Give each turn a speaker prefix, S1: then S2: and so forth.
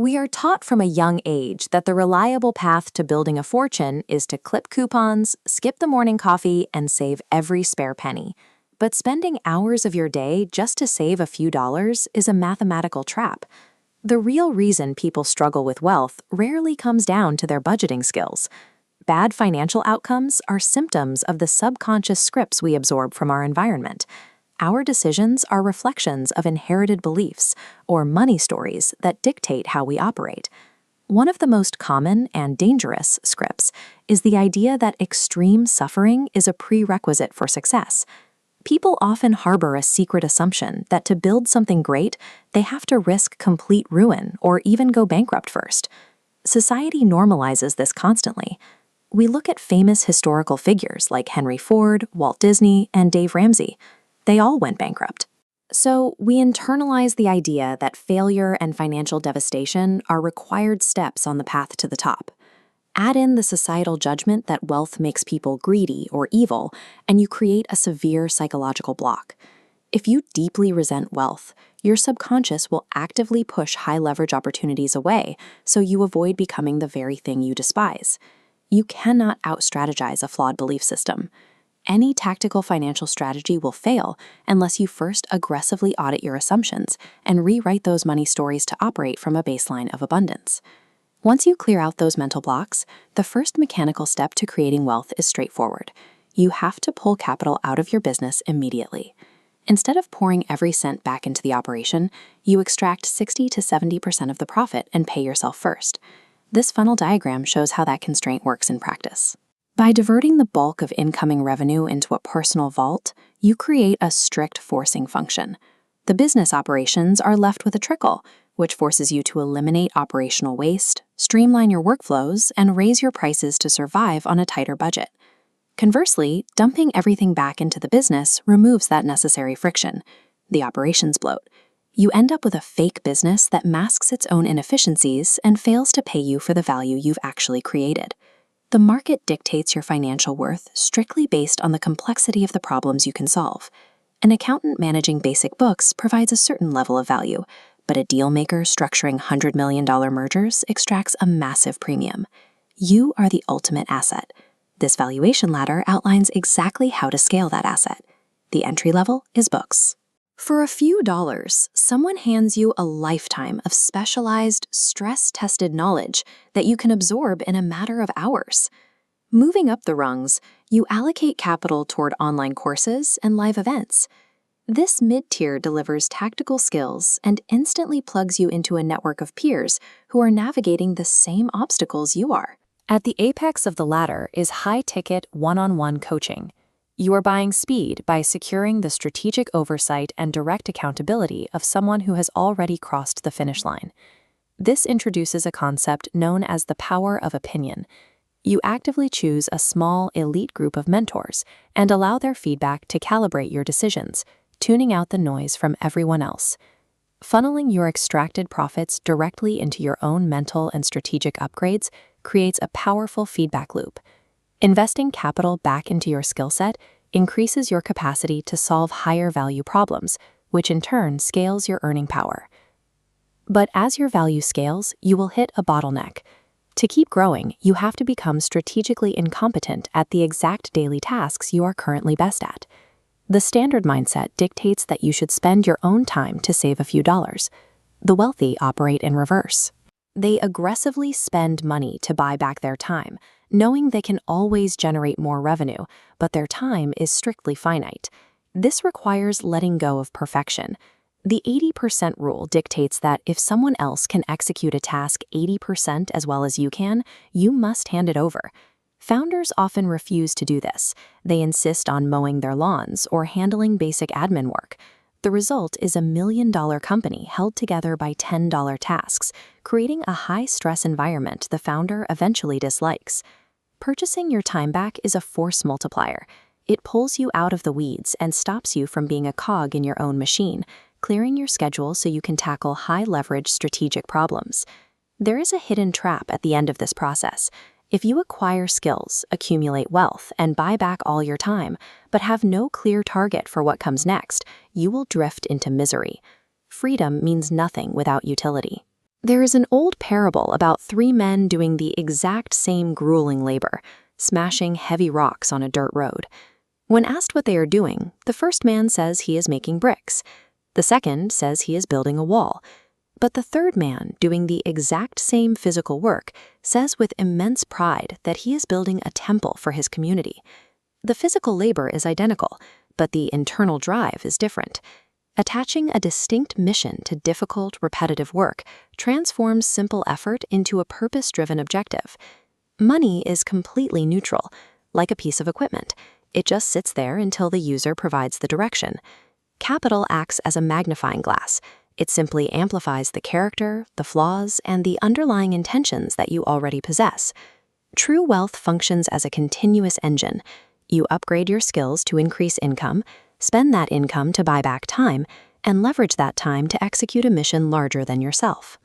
S1: We are taught from a young age that the reliable path to building a fortune is to clip coupons, skip the morning coffee, and save every spare penny. But spending hours of your day just to save a few dollars is a mathematical trap. The real reason people struggle with wealth rarely comes down to their budgeting skills. Bad financial outcomes are symptoms of the subconscious scripts we absorb from our environment. Our decisions are reflections of inherited beliefs, or money stories, that dictate how we operate. One of the most common and dangerous scripts is the idea that extreme suffering is a prerequisite for success. People often harbor a secret assumption that to build something great, they have to risk complete ruin or even go bankrupt first. Society normalizes this constantly. We look at famous historical figures like Henry Ford, Walt Disney, and Dave Ramsey. They all went bankrupt. So we internalize the idea that failure and financial devastation are required steps on the path to the top. Add in the societal judgment that wealth makes people greedy or evil, and you create a severe psychological block. If you deeply resent wealth, your subconscious will actively push high-leverage opportunities away so you avoid becoming the very thing you despise. You cannot out-strategize a flawed belief system. Any tactical financial strategy will fail unless you first aggressively audit your assumptions and rewrite those money stories to operate from a baseline of abundance. Once you clear out those mental blocks, the first mechanical step to creating wealth is straightforward. You have to pull capital out of your business immediately. Instead of pouring every cent back into the operation, you extract 60 to 70% of the profit and pay yourself first. This funnel diagram shows how that constraint works in practice. By diverting the bulk of incoming revenue into a personal vault, you create a strict forcing function. The business operations are left with a trickle, which forces you to eliminate operational waste, streamline your workflows, and raise your prices to survive on a tighter budget. Conversely, dumping everything back into the business removes that necessary friction. The operations bloat. You end up with a fake business that masks its own inefficiencies and fails to pay you for the value you've actually created. The market dictates your financial worth strictly based on the complexity of the problems you can solve. An accountant managing basic books provides a certain level of value, but a deal maker structuring $100 million mergers extracts a massive premium. You are the ultimate asset. This valuation ladder outlines exactly how to scale that asset. The entry level is books. For a few dollars, someone hands you a lifetime of specialized, stress-tested knowledge that you can absorb in a matter of hours. Moving up the rungs, you allocate capital toward online courses and live events. This mid-tier delivers tactical skills and instantly plugs you into a network of peers who are navigating the same obstacles you are. At the apex of the ladder is high-ticket, one-on-one coaching. You are buying speed by securing the strategic oversight and direct accountability of someone who has already crossed the finish line. This introduces a concept known as the power of opinion. You actively choose a small, elite group of mentors and allow their feedback to calibrate your decisions, tuning out the noise from everyone else. Funneling your extracted profits directly into your own mental and strategic upgrades creates a powerful feedback loop. Investing capital back into your skill set increases your capacity to solve higher value problems, which in turn scales your earning power. But as your value scales, you will hit a bottleneck. To keep growing, you have to become strategically incompetent at the exact daily tasks you are currently best at. The standard mindset dictates that you should spend your own time to save a few dollars. The wealthy operate in reverse. They aggressively spend money to buy back their time, knowing they can always generate more revenue, but their time is strictly finite. This requires letting go of perfection. The 80% rule dictates that if someone else can execute a task 80% as well as you can, you must hand it over. Founders often refuse to do this. They insist on mowing their lawns or handling basic admin work. The result is a $1 million company held together by $10 tasks, creating a high-stress environment the founder eventually dislikes. Purchasing your time back is a force multiplier. It pulls you out of the weeds and stops you from being a cog in your own machine, clearing your schedule so you can tackle high-leverage strategic problems. There is a hidden trap at the end of this process. If you acquire skills, accumulate wealth, and buy back all your time, but have no clear target for what comes next, you will drift into misery. Freedom means nothing without utility. There is an old parable about three men doing the exact same grueling labor, smashing heavy rocks on a dirt road. When asked what they are doing, the first man says he is making bricks. The second says he is building a wall. But the third man, doing the exact same physical work, says with immense pride that he is building a temple for his community. The physical labor is identical, but the internal drive is different. Attaching a distinct mission to difficult, repetitive work transforms simple effort into a purpose-driven objective. Money is completely neutral, like a piece of equipment. It just sits there until the user provides the direction. Capital acts as a magnifying glass. It simply amplifies the character, the flaws, and the underlying intentions that you already possess. True wealth functions as a continuous engine. You upgrade your skills to increase income, spend that income to buy back time, and leverage that time to execute a mission larger than yourself.